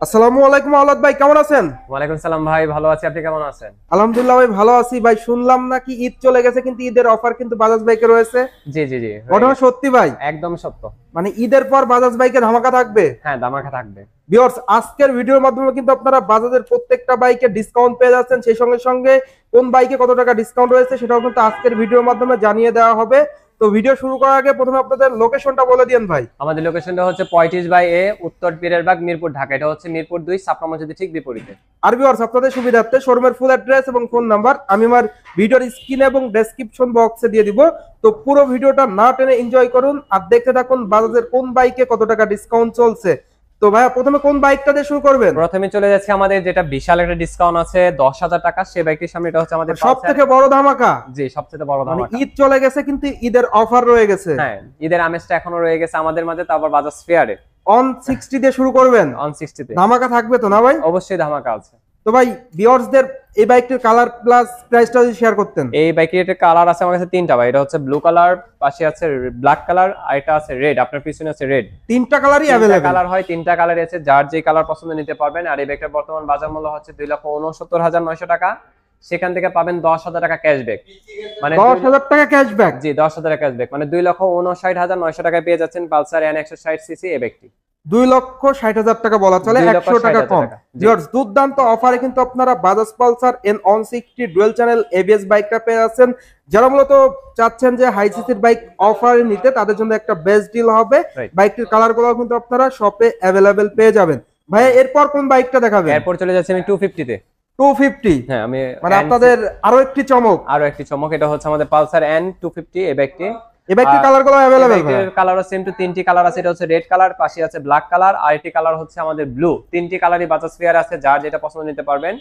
আসসালামু আলাইকুম আওলাদ ভাই, কেমন আছেন? ওয়ালাইকুম সালাম ভাই, ভালো আছি। আপনি কেমন আছেন? আলহামদুলিল্লাহ ভাই, ভালো আছি ভাই। শুনলাম নাকি ঈদ চলে গেছে, কিন্তু ঈদের অফার কিন্তু বাজাজ বাইকে রয়েছে। জি জি জি, ঘটনা সত্যি ভাই? একদম সত্য। মানে ঈদের পর বাজাজ বাইকে ধামাকা থাকবে। হ্যাঁ, ধামাকা থাকবে। ভিউয়ার্স, আজকের ভিডিওর মাধ্যমে কিন্তু আপনারা বাজাজের প্রত্যেকটা বাইকে ডিসকাউন্ট পেয়ে যাচ্ছেন। সেই সঙ্গে সঙ্গে কোন বাইকে কত টাকা ডিসকাউন্ট রয়েছে সেটাও কিন্তু আজকের ভিডিওর মাধ্যমে জানিয়ে দেওয়া হবে। তো ভিডিও শুরু করার আগে প্রথমে আপনাদের লোকেশনটা বলে দিন ভাই। আমাদের লোকেশনটা হচ্ছে 35/A, উত্তর পীরেরবাগ, মিরপুর, ঢাকা। এটা হচ্ছে মিরপুর 2, ছাপড়া মসজিদের ঠিক বিপরীতে। আর ভিউয়ার্স, আপনাদের সুবিধার্থে শোরুমের ফুল অ্যাড্রেস এবং ফোন নাম্বার আমি আমার ভিডিওর স্ক্রিনে এবং ডেসক্রিপশন বক্সে দিয়ে দিব। তো পুরো ভিডিওটা না টেনে এনজয় করুন আর দেখতে থাকুন বাজাজের কোন বাইকে কত টাকা ডিসকাউন্ট চলছে। তো ভাইয়া, প্রথমে কোন বাইকটা দিয়ে শুরু করবেন? প্রথমে চলে যাচ্ছে আমাদের যেটা বিশাল একটা ডিসকাউন্ট আছে 10,000 টাকা, সেই বাইকটির সামনে। এটা হচ্ছে আমাদের সবথেকে বড় ধামাকা। জি, সবচেয়ে বড় ধামাকা। ঈদ চলে গেছে কিন্তু ঈদের অফার রয়ে গেছে। হ্যাঁ, ঈদের আমেজটা এখনো রয়ে গেছে আমাদের মাঝে, তারপর বাজাজ ফেয়ারে অন 60 দিয়ে শুরু করবেন। অন 60 তে ধামাকা থাকবে তো না ভাই? অবশ্যই ধামাকা আছে। তো ভাই, ভিউয়ার্সদের এই বাইকটির কালার প্লাস প্রাইসটা যদি শেয়ার করতেন। এই বাইকের কালার আছে আমার কাছে তিনটা ভাই। এটা হচ্ছে ব্লু কালার, পাশে আছে ব্ল্যাক কালার, আর এটা আছে রেড। আপনার পিছনে আছে রেড। তিনটা কালারই अवेलेबल। কালার হয়, তিনটা কালার আছে, যার যে কালার পছন্দ নিতে পারবেন। আর এই বাইকটার বর্তমান বাজার মূল্য হচ্ছে 2,69,900 টাকা। সেখান থেকে পাবেন 10,000 টাকা ক্যাশব্যাক। মানে 10,000 টাকা ক্যাশব্যাক। জি, 10,000 টাকা ক্যাশব্যাক, মানে 2,59,900 টাকায় পেয়ে যাচ্ছেন পালসার N160 সিসি এই বাইকটি। 2,60,000 টাকা বলা চলে, 100 টাকা কম। ভিউয়ার্স, দুর্দান্ত অফারে কিন্তু আপনারা Bajaj Pulsar N160 dual channel ABS বাইকটা পেয়ে যাচ্ছেন। যারা মূলত চাচ্ছেন যে হাই সিসির বাইক অফারে নিতে, তাদের জন্য একটা বেস্ট ডিল হবে। বাইকটির কালারগুলো কিন্তু আপনারা শপে अवेलेबल পেয়ে যাবেন। ভাই, এরপর কোন বাইকটা দেখাবেন? এরপর চলে যাচ্ছে আমি 250 তে। 250? হ্যাঁ, আমি মানে আপনাদের আরো একটি চমক। এটা হচ্ছে আমাদের পালসার N250 এই বাইকটি। এই বাইকটির কালারগুলো अवेलेबल ভাই? এর কালারও সেম টু তিনটি কালার আছে। এটা হচ্ছে রেড কালার, পাশে আছে ব্ল্যাক কালার, আর একটি কালার হচ্ছে আমাদের ব্লু। তিনটি কালারই বাজাজ ফেয়ার আছে, যার যেটা পছন্দ নিতে পারবেন।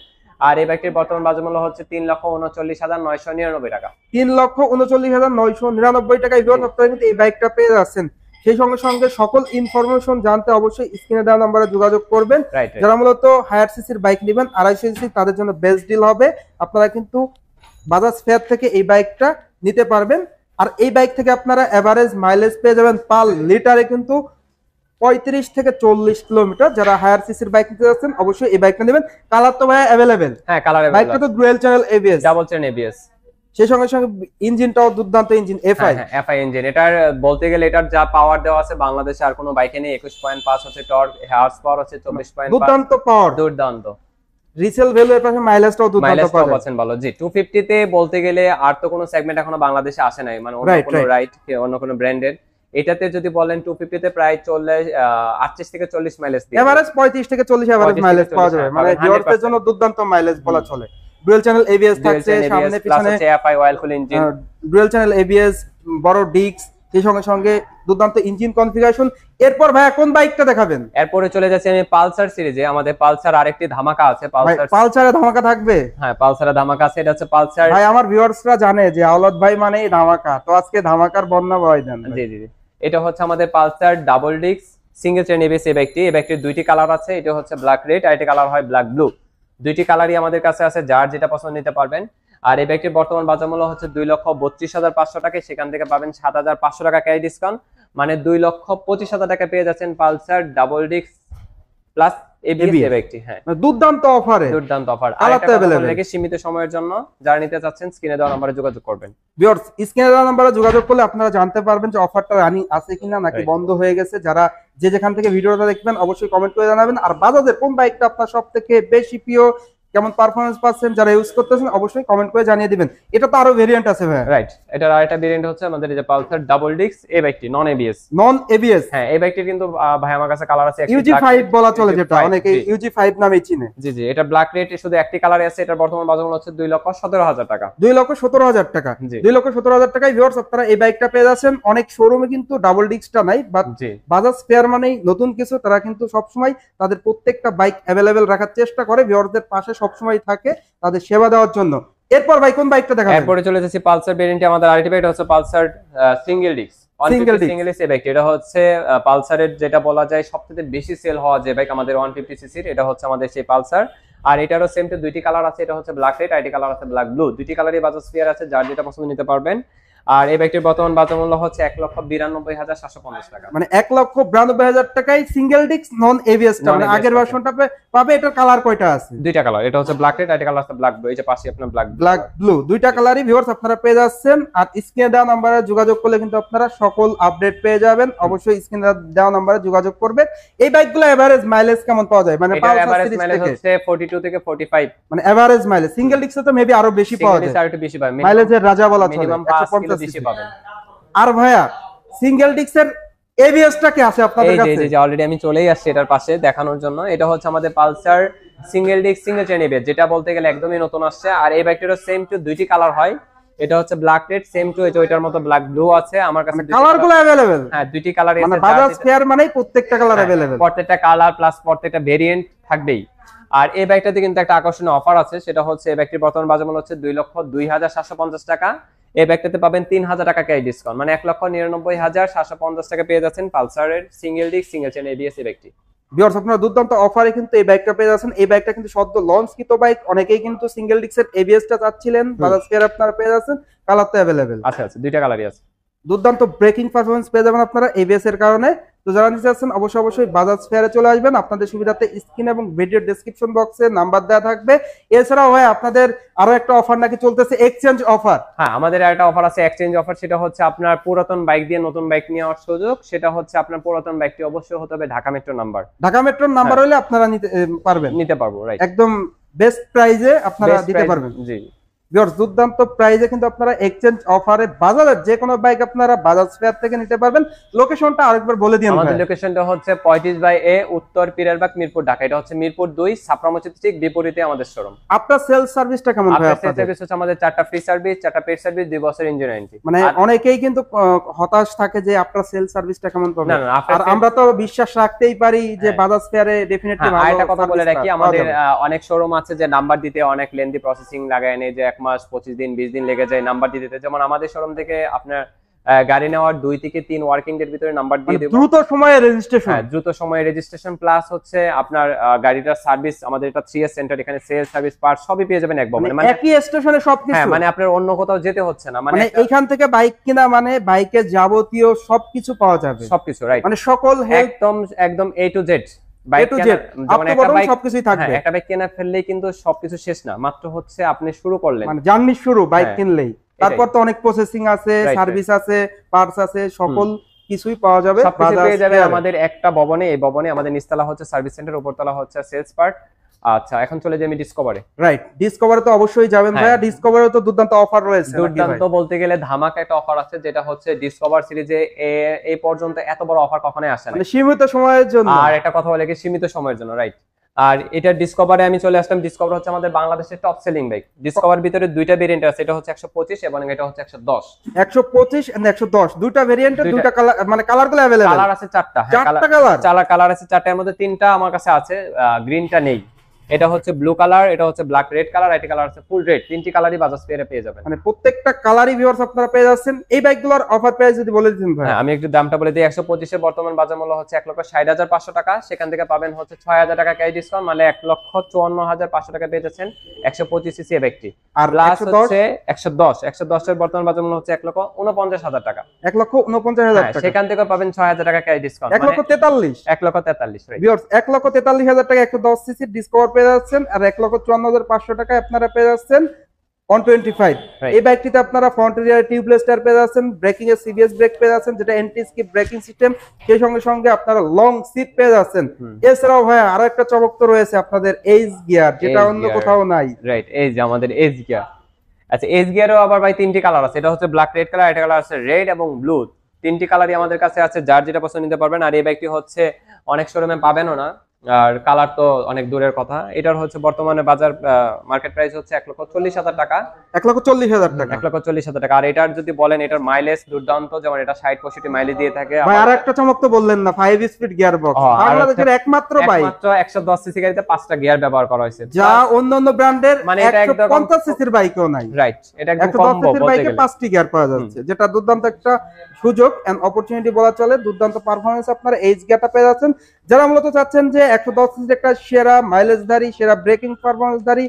আর এই বাইকটির বর্তমান বাজার মূল্য হচ্ছে 3,39,999 টাকা। 3,39,999 টাকায় ভিউয়ার্স আপনারা কিন্তু এই বাইকটা পেয়ে যাচ্ছেন। সেই সঙ্গে সঙ্গে সকল ইনফরমেশন জানতে অবশ্যই স্ক্রিনে দেওয়া নম্বরে যোগাযোগ করবেন। যারা মূলত হায়ার সিসির বাইক নেবেন 250 সিসি, তাদের জন্য বেস্ট ডিল হবে। আপনারা কিন্তু বাজাজ ফেয়ার থেকে এই বাইকটা নিতে পারবেন। আর এই বাইক থেকে আপনারা এভারেজ মাইলেজ পেয়ে যাবেন পার লিটারে কিন্তু 35 থেকে 40 কিলোমিটার। যারা হায়ার সিসির বাইক নিতে যাচ্ছেন অবশ্যই এই বাইকটা নেবেন। কালার তো ভাই अवेलेबल? হ্যাঁ, কালার अवेलेबल। বাইকটা তো dual channel ABS, double chain ABS। সেই সঙ্গে সঙ্গে ইঞ্জিনটাও দুর্দান্ত ইঞ্জিন, FI। হ্যাঁ, FI ইঞ্জিন। এটার বলতে গেলে এটার যা পাওয়ার দেওয়া আছে বাংলাদেশে আর কোনো বাইকে নেই। 21.5 হচ্ছে টর্ক, হর্স পাওয়ার হচ্ছে 24.5। দুর্দান্ত পাওয়ার, দুর্দান্ত। রিসেল ভ্যালু এর পাশে মাইলেজটাও দুর্দান্ত পাচ্ছেন। ভালো। জি, 250 তে বলতে গেলে আর তো কোনো সেগমেন্ট এখনো বাংলাদেশে আসে নাই, মানে অন্য কোনো অন্য কোনো ব্র্যান্ডের। এটাতে যদি বলেন 250 তে প্রায় 38 থেকে 40 মাইলেজ দিয়ে, এভারেজ 35 থেকে 40 এভারেজ মাইলেজ পাওয়া যাবে। মানে ভিউয়ারদের জন্য দুর্দান্ত মাইলেজ বলা চলে। ডুয়াল চ্যানেল ABS থাকছে সামনে পিছনে, FI অয়েল কুল ইঞ্জিন, ডুয়াল চ্যানেল ABS, বড় ডিস্ক, সেই সঙ্গে সঙ্গে দুর্দান্ত ইঞ্জিন কনফিগারেশন। এরপর ভাই কোন বাইকটা দেখাবেন? এরপরে চলে যাচ্ছে আমি পালসার সিরিজে। আমাদের পালসার আরেকটি ধামাকা আছে। পালসারে ধামাকা থাকবে? হ্যাঁ, পালসারে ধামাকা আছে। এটা হচ্ছে পালসার। ভাই, আমার ভিউয়ার্সরা জানে যে আওলাদ ভাই মানেই ধামাকা, তো আজকে ধামাকার বর্ণনা বয় দেন। জি জি জি, এটা হচ্ছে আমাদের Pulsar double disc single chain ABS এই বাইকটি। এই বাইকটির দুইটি কালার আছে। এটা হচ্ছে ব্ল্যাক রেড, আর এটা কালার হয় ব্ল্যাক ব্লু। দুইটি কালারই আমাদের কাছে আছে, যার যেটা পছন্দ নিতে পারবেন। আর এই বাইকটির বর্তমান বাজার মূল্য হচ্ছে 2,32,500 টাকা। সেখান থেকে পাবেন 7,500 টাকা ক্যাশ ডিসকাউন্ট, মানে 2,25,000 টাকা পেয়ে যাচ্ছেন Pulsar double disc plus ABS এই বাইকটি। হ্যাঁ, দুর্দান্ত অফারে, দুর্দান্ত অফার। আলাদা अवेलेबल সীমিত সময়ের জন্য যারা নিতে চাচ্ছেন স্ক্রিনে দেওয়া নম্বরে যোগাযোগ করবেন। ভিউয়ার্স, স্ক্রিনে দেওয়া নম্বরে যোগাযোগ করলে আপনারা জানতে পারবেন যে অফারটা রানিং আছে কিনা নাকি বন্ধ হয়ে গেছে। যারা যে যেখান থেকে ভিডিওটা দেখবেন অবশ্যই কমেন্ট করে জানাবেন। আর বাজাজের কোন বাইকটা আপনার সবথেকে বেশি প্রিয়, কেমন পারফরম্যান্স পাচ্ছেন, যারা ইউজ করতেছেন অবশ্যই কমেন্ট করে জানিয়ে দিবেন। এটা তো আরো ভেরিয়েন্ট আছে ভাই? রাইট, এটার আরেকটা ভেরিয়েন্ট হচ্ছে আমাদের এই যে পালসার ডাবল ডিস্ক এই বাইকটি, নন ABS। নন ABS? হ্যাঁ, এই বাইকটির কিন্তু ভাই আমার কাছে কালার আছে UG5 বলা চলে, যেটা অনেকে UG5 নামে চিনে। জি জি, এটা ব্ল্যাক রেড, শুধু একটি কালার আছে। এটার বর্তমান বাজার মূল্য হচ্ছে 2,17,000 টাকা। 2,17,000 টাকা। 2,17,000 টাকায় ভিউয়ার্স আপনারা এই বাইকটা পেয়ে যাচ্ছেন। অনেক শোরুমে কিন্তু ডাবল ডিস্কটা নাই, বাট বাজাজ ফেয়ার মানেই নতুন কিছু। তারা কিন্তু সবসময় তাদের প্রত্যেকটা বাইক अवेलेबल রাখার চেষ্টা করে, ভিউয়ারদের পাশে সবসময় থাকে তাদের সেবা দেওয়ার জন্য। এরপর ভাই কোন বাইকটা দেখাবেন? এরপরে চলে যাচ্ছে পালসার ভেরিয়েন্টে। আমাদের আরেকটি বাইক হচ্ছে Pulsar single disc, single disc এই বাইকটি। এটা হচ্ছে পালসারের যেটা বলা যায় সবচেয়ে বেশি সেল হওয়া যে বাইক আমাদের 150 সিসির, এটা হচ্ছে আমাদের সেই পালসার। আর এটারও সেম টু দুইটি কালার আছে। এটা হচ্ছে ব্ল্যাক রেড, আইটি কালার আছে ব্ল্যাক ব্লু। দুইটি কালারই বাজাজ ফেয়ার আছে, যার যেটা পছন্দ নিতে পারবেন। আর এই বাইকটির বর্তমান বাজার মূল্য হচ্ছে 1,92,750 টাকা। মানে 1,92,000 টাকায় সিঙ্গেল ডিস্ক নন এবিএস টা, মানে আগের ভার্সনটা পাবে। এটার কালার কয়টা আছে? দুইটা কালার, এটা হচ্ছে ব্ল্যাক রেড, এটা কালার আছে ব্ল্যাক ব্লু। এই যে পাশে আপনার ব্ল্যাক ব্লু, দুইটা কালারই ভিউয়ার্স আপনারা পেয়ে যাচ্ছেন। আর স্ক্রিনে দেওয়া নম্বরে যোগাযোগ করলে কিন্তু আপনারা সকল আপডেট পেয়ে যাবেন। অবশ্যই স্ক্রিনে দেওয়া নম্বরে যোগাযোগ করবেন। এই বাইকগুলো এভারেজ মাইলেজ কেমন পাওয়া যায়? মানে এভারেজ মাইলেজ হচ্ছে 42 থেকে 45, মানে এভারেজ মাইলেজ। সিঙ্গেল ডিস্কে তো মেবি আরো বেশি পাওয়া যায়, আরো একটু বেশি পাবেন, মাইলেজের রাজা বলা চলে, মিনিমাম 5 কিলো বেশি পাবেন। আর ভাইয়া সিঙ্গেল ডিস্কের এবিএস টা কি আছে আপনাদের কাছে? এই যে অলরেডি আমি চলেই আসছি এটার পাশে দেখানোর জন্য। এটা হচ্ছে আমাদের Pulsar single disc single chain ABS, যেটা বলতে গেলে একদমই নতুন আসছে। আর এই বাইকটারও সেম টু দুইটি কালার হয়। এটা হচ্ছে ব্ল্যাক রেড, সেম টু ওইটার মতো ব্ল্যাক ব্লু আছে আমার কাছে। কালারগুলো अवेलेबल? হ্যাঁ, দুইটি কালারই আছে। মানে বাজাজ ফেয়ার মানেই প্রত্যেকটা কালার अवेलेबल, প্রত্যেকটা কালার প্লাস প্রত্যেকটা ভেরিয়েন্ট থাকবেই। আর এই বাইকটাতে কিন্তু একটা আকর্ষণীয় অফার আছে, সেটা হচ্ছে এই বাইকটির বর্তমান বাজার মূল্য হচ্ছে 2,02,750 টাকা। এই বাইকটাতে পাবেন 3,000 টাকা ক্যাশ ডিসকাউন্ট, মানে 1,99,750 টাকা পেয়ে যাচ্ছেন পালসারের single disc single chain ABS এই বাইকটি। ভিউয়ার্স আপনারা দুর্দান্ত অফারে কিন্তু এই বাইকটা পেয়ে যাচ্ছেন। এই বাইকটা কিন্তু সদ্য লঞ্চকৃত বাইক, অনেকেই কিন্তু সিঙ্গেল ডিস্কের এবিএস টা চাচ্ছিলেন, বাজাজ ফেয়ার আপনারা পেয়ে যাচ্ছেন। কালার তো अवेलेबल আচ্ছা, দুইটা কালারই আছে। দুর্দান্ত ব্রেকিং পারফরম্যান্স পেয়ে যাবেন আপনারা এবিএস এর কারণে। তো যারা নিতে চাচ্ছেন অবশ্যই বাজাজ ফেয়ারে চলে আসবেন। আপনাদের সুবিধাতে স্ক্রিন এবং ভিডিও ডেসক্রিপশন বক্সে নাম্বার দেওয়া থাকবে। এছাড়াও হয় আপনাদের আরো একটা অফার নাকি চলতেছে, এক্সচেঞ্জ অফার। হ্যাঁ, আমাদের একটা অফার আছে এক্সচেঞ্জ অফার। সেটা হচ্ছে আপনার পুরাতন বাইক দিয়ে নতুন বাইক নেওয়ার সুযোগ। সেটা হচ্ছে আপনার পুরাতন বাইকটি অবশ্যই হতে হবে ঢাকা মেট্রো নাম্বার। ঢাকা মেট্রোর নাম্বার হলে আপনারা নিতে পারবো, রাইট। একদম বেস্ট প্রাইজে আপনারা দিতে পারবেন। জি ভিউয়ার্স দুর্দান্ত প্রাইজে কিন্তু আপনারা এক্সচেঞ্জ অফারে বাজারের যে কোনো বাইক আপনারা বাজাজ ফেয়ার থেকে নিতে পারবেন। লোকেশনটা আরেকবার বলে দিন। আমাদের লোকেশনটা হচ্ছে 35/A উত্তর পিরারবাগ মিরপুর ঢাকা। এটা হচ্ছে মিরপুর 2 ছাপড়া মসজিদ ঠিক বিপরীতে আমাদের শোরুম। আপনার সেলস সার্ভিসটা কেমন ভাই? আপনাদের সার্ভিস হচ্ছে আমাদের 4টা ফ্রি সার্ভিস, 4টা পেড সার্ভিস, 2 বছর ইঞ্জিন ওয়ারেন্টি। মানে অনেকেই কিন্তু হতাশ থাকে যে আপনার সেলস সার্ভিসটা কেমন পাবে। আর আমরা তো বিশ্বাস রাখতেই পারি যে বাজাজ ফেয়ারে ডেফিনেটলি ভালো। একটা কথা বলে রাখি, আমাদের অনেক শোরুম আছে যে নাম্বার দিতে অনেক লেন্দি প্রসেসিং লাগায় নেই, যে 1 মাস 25 দিন 20 দিন লেগে যায় নাম্বার দিতে। যেমন আমাদের শোরুম থেকে আপনার গাড়ি নেওয়ার 2 থেকে 3 ওয়ার্কিং ডের ভিতরে নাম্বার দিয়ে দেব। দ্রুত সময়ে রেজিস্ট্রেশন। হ্যাঁ, দ্রুত সময়ে রেজিস্ট্রেশন প্লাস হচ্ছে আপনার গাড়িটার সার্ভিস। আমাদের এটা 3S সেন্টার, এখানে সেলস সার্ভিস পার্ট সবই পেয়ে যাবেন একবার, মানে একই স্টেশনে সবকিছু। হ্যাঁ, মানে আপনার অন্য কোথাও যেতে হচ্ছে না। মানে এইখান থেকে বাইক কিনা মানে বাইকের যাবতীয় সবকিছু পাওয়া যাবে, সবকিছু, রাইট। মানে সকল একদম A to Z বাইক সবকিছুই থাকবে। একটা বাইক কেনা ফেললেই কিন্তু সবকিছু শেষ না, মাত্র হচ্ছে আপনি শুরু করলেন, মানে জার্নি শুরু বাইক কিনলেই। তারপর তো অনেক প্রসেসিং আছে, সার্ভিস আছে, পার্টস আছে, সকল কিছুই পাওয়া যাবে। সবকিছু পেয়ে যাবে আমাদের একটা ভবনে। এই ভবনে আমাদের নিচতলা হচ্ছে সার্ভিস সেন্টার, উপরতলা হচ্ছে সেলস পার্ট। আচ্ছা, এখন চলে যাই আমি ডিসকভারে। রাইট, ডিসকভারে তো অবশ্যই যাবেন ভাইয়া। ডিসকভারে তো দুর্দান্ত অফার রয়েছে। দুর্দান্ত বলতে গেলে ধামাকা একটা অফার আছে, যেটা হচ্ছে ডিসকভার সিরিজে এই পর্যন্ত এত বড় অফার কখনোই আসে না, মানে সীমিত সময়ের জন্য। আর একটা কথা বলে কি, সীমিত সময়ের জন্য, রাইট। আর এটা ডিসকভারে আমি চলে আসলাম। ডিসকভার হচ্ছে আমাদের বাংলাদেশের টপ সেলিং বাইক। ডিসকভার ভিতরে দুইটা ভেরিয়েন্ট আছে, এটা হচ্ছে 125 এবং এটা হচ্ছে 110। 125 এন্ড 110 দুইটা ভেরিয়েন্টের দুইটা কালার, মানে কালারগুলো अवेलेबल। কালার আছে 4টা। চারটা কালার আছে 4টার মধ্যে 3টা আমার কাছে আছে, গ্রিনটা নেই। এটা হচ্ছে ব্লু কালার, এটা হচ্ছে ব্ল্যাক রেড কালার, এটা কালার আছে ফুল রেড। তিনটি কালারই বাজাজ ফেয়ারে পেয়ে যাবেন, মানে প্রত্যেকটা কালারই ভিউয়ার্স আপনারা পেয়ে যাচ্ছেন। এই বাইকগুলোর অফার প্রাইস যদি বলে দিন ভাই। হ্যাঁ, আমি একটু দামটা বলে দিই। 125 এর বর্তমান বাজার মূল্য হচ্ছে 1,60,500 টাকা। সেখান থেকে পাবেন হচ্ছে 6,000 টাকা ক্যাশ ডিসকাউন্ট, মানে 1,54,500 টাকা পেয়ে যাচ্ছেন 125 সিসি এই বাইকটি। আর প্লাস হচ্ছে 110 এর বর্তমান বাজার মূল্য হচ্ছে 1,49,000 টাকা। 1,49,000 টাকা। সেখান থেকে পাবেন 6,000 টাকা ক্যাশ ডিসকাউন্ট, 1,43,000 ভিউয়ার্স। 1,43,000 টাকা 110 সিসি ডিসকভার পেয়ে যাচ্ছেন। আর 1,54,500 টাকায় আপনারা পেয়ে যাচ্ছেন 125। এই বাইকটিতে আপনারা ফ্রন্ট রিয়ার টিউবলেস টায়ার পেয়ে যাচ্ছেন, ব্রেকিং এর সিবিএস ব্রেক পেয়ে যাচ্ছেন, যেটা এন্টি স্কিপ ব্রেকিং সিস্টেম। সেই সঙ্গে আপনারা লং সিট পেয়ে যাচ্ছেন। এছাড়াও ভাই আরো একটা চমক তো রয়েছে আপনাদের এইচ গিয়ার, যেটা অন্য কোথাও নাই। রাইট, এই যে আমাদের এইচ গিয়ার। আচ্ছা, এইচ গিয়ারও আবার ভাই 3টি কালার আছে। এটা হচ্ছে ব্ল্যাক রেড কালার, এটা কালার আছে রেড এবং ব্লু। 3টি কালারই আমাদের কাছে আছে, যার যেটা পছন্দ নিতে পারবেন। আর এই বাইকটি হচ্ছে অনেক শোরুমে পাবেনও না, আর কালার তো অনেক দূরের কথা। এটার হচ্ছে বর্তমানে বাজার মার্কেট প্রাইস হচ্ছে 1,40,000 টাকা। 1,40,000 টাকা। 1,40,000 টাকা। আর এটার যদি বলেন, এটার মাইলেজ দুর্দান্ত, যেমন এটা 60-65 মাইলেজ দিয়ে থাকে। ভাই আর একটা চমক তো বললেন না, 5 স্পিড গিয়ার বক্স। বাংলাদেশের একমাত্র বাইক, মাত্র 110 সিসি গাড়িতে 5টা গিয়ার ব্যবহার করা হয়েছে, যা অন্যান্য ব্র্যান্ডের মানে এটা একদম 150 সিসির বাইকেও নাই। রাইট, এটা একদম কম্বো বলতে গেলে। বাইকে 5টি গিয়ার পাওয়া যাচ্ছে, যেটা দুর্দান্ত একটা সুযোগ এন্ড অপরচুনিটি বলা চলে। দুর্দান্ত পারফরম্যান্স আপনারা এইচ গিয়ারটা পেয়ে যাচ্ছেন। যারা মূলত চাচ্ছেন যে 110 সিসির একটা সেরা মাইলেজধারী, সেরা ব্রেকিং পারফরম্যান্সধারী,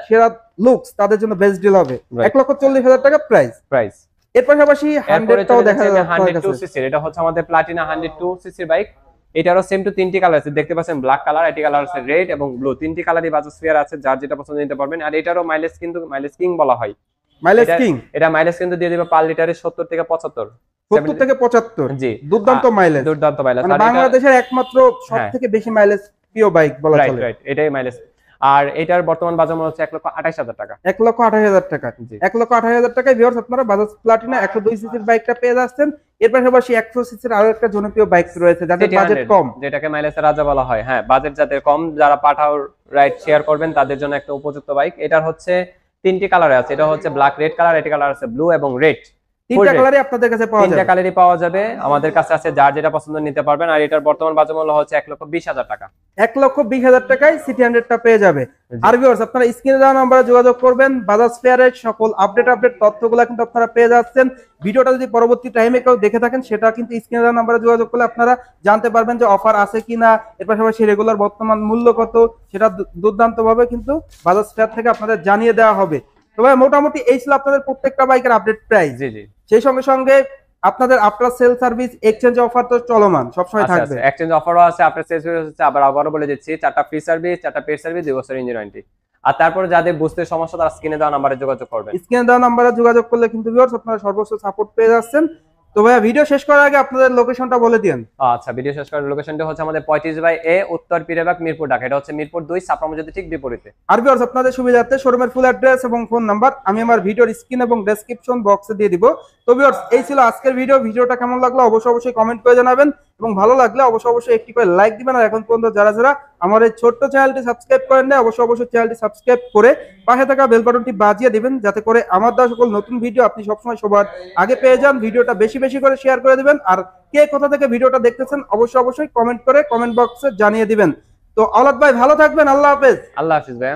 সেরা লুকস, তাদের জন্য বেস্ট ডিল হবে। 1,40,000 টাকা প্রাইস। এর পাশাপাশি 100 টাও দেখা যাচ্ছে 102 সিসি, এটা হচ্ছে আমাদের প্লাটিনা 102 সিসির বাইক। এটারও সেম টু তিনটি কালার আছে, দেখতে পাচ্ছেন ব্ল্যাক কালার, এটি কালার আছে রেড এবং ব্লু, তিনটি কালারই বাজাজ স্ফিয়ার আছে, যার যেটা পছন্দ নিতে পারবেন। আর এটারও মাইলেজ কিন্তু মাইলেজ কিং বলা হয়। মাইলেজ কিং, এটা মাইলেজ কিন্তু দিয়ে দিবে পার লিটারে 70 থেকে 75, 70 থেকে 75। জি, দুর্দান্ত মাইলেজ, দুর্দান্ত মাইলেজ, মানে বাংলাদেশের একমাত্র সবথেকে বেশি মাইলেজ প্রিয় বাইক বলা চলে। রাইট, এটাই মাইলেজ। আর এটার বর্তমান বাজার মূল্য হচ্ছে 1,28,000 টাকা। 1,28,000 টাকা। 1,28,000 টাকায় ভিউয়ার্স আপনারা বাজাজ প্লাটিনা 102 সিসির বাইকটা পেয়ে যাচ্ছেন। এর পাশাপাশি 100 সিসির আরো একটা জনপ্রিয় বাইক রয়েছে যাদের বাজেট কম, যেটাকে মাইলেজের রাজা বলা হয়। হ্যাঁ, বাজেট যাদের কম, যারা পাঠাও রাইড শেয়ার করবেন তাদের জন্য একটা উপযুক্ত বাইক। এটার হচ্ছে তিনটি কালারে আছে, এটা হচ্ছে ব্ল্যাক রেড কালার, এটি কালার আছে ব্লু এবং রেড। তিনটা কালারই আপনাদের কাছে পাওয়া যাবে, তিনটা কালারই পাওয়া যাবে আমাদের কাছে আছে, যার যেটা পছন্দ নিতে পারবেন। আর এটার বর্তমান বাজার মূল্য হচ্ছে 1,20,000 টাকা। 1,20,000 টাকায় সিটি 100টা পেয়ে যাবে। আর ভিউয়ার্স আপনারা স্ক্রিনে দেওয়া নম্বরে যোগাযোগ করবেন, বাজাজ ফেয়ারের সকল আপডেট তথ্যগুলো কিন্তু আপনারা পেয়ে যাচ্ছেন। ভিডিওটা যদি পরবর্তী টাইমে কেউ দেখে থাকেন সেটা কিন্তু স্ক্রিনে দেওয়া নম্বরে যোগাযোগ করলে আপনারা জানতে পারবেন যে অফার আছে কিনা, এর পাশাপাশি রেগুলার বর্তমান মূল্য কত, সেটা দুর্দান্ত ভাবে কিন্তু বাজাজ ফেয়ার থেকে আপনাদের জানিয়ে দেওয়া হবে। তো ভাই মোটামুটি এই ছিল আপনাদের প্রত্যেকটা বাইকের আপডেট প্রাইস। জি জি, সেই সঙ্গে সঙ্গে আপনাদের after sale service exchange offer তো চলমান সবসময় থাকবে। এক্সচেঞ্জ অফারও আছে, আফটার সেল সার্ভিস হচ্ছে, আবারও বলে দিচ্ছি, 4টা ফ্রি সার্ভিস, 4টা পেড সার্ভিস, 2 বছর ইঞ্জিন ওয়ারেন্টি। আর তারপর যাদের বুঝতে সমস্যা তারা স্ক্রিনে দেওয়া নম্বরে যোগাযোগ করবেন। স্ক্রিনে দেওয়া নম্বরে যোগাযোগ করলে কিন্তু ভিউয়ার্স আপনারা সর্বোচ্চ সাপোর্ট পেয়ে যাচ্ছেন। তো ভাইয়া ভিডিও শেষ করার আগে আপনাদের লোকেশনটা বলে দিন। আচ্ছা, ভিডিও শেষ করার লোকেশনটা হচ্ছে আমাদের 35/A উত্তর পিরেবাগ মিরপুর ঢাকা। এটা হচ্ছে মিরপুর 2 ছাপড়া মসজিদের ঠিক বিপরীতে। আর ভিউয়ার্স আপনাদের সুবিধার্থে শোরুমের ফুল অ্যাড্রেস এবং ফোন নাম্বার আমি আমার ভিডিওর স্ক্রিন এবং ডেসক্রিপশন বক্সে দিয়ে দিব। তো ভিউয়ার্স এই ছিল আজকের ভিডিওটা কেমন লাগলো অবশ্যই কমেন্ট করে জানাবেন এবং ভালো লাগলে অবশ্যই একটি করে লাইক দিবেন। আর এখন পর্যন্ত যারা আমার এই ছোট্ট চ্যানেলটি সাবস্ক্রাইব করেন না অবশ্যই চ্যানেলটি সাবস্ক্রাইব করে পাশে থাকা বেল বাটনটি বাজিয়ে দিবেন, যাতে করে আমার দেওয়া সকল নতুন ভিডিও আপনি সবসময় সবার আগে পেয়ে যান। ভিডিওটা বেশি করে শেয়ার করে দিবেন। আর কে কোথা থেকে ভিডিওটা দেখতেছেন অবশ্যই কমেন্ট করে কমেন্ট বক্সে জানিয়ে দিবেন। তো আওলাদ ভাই ভালো থাকবেন, আল্লাহ হাফেজ। আল্লাহ হাফেজ ভাই।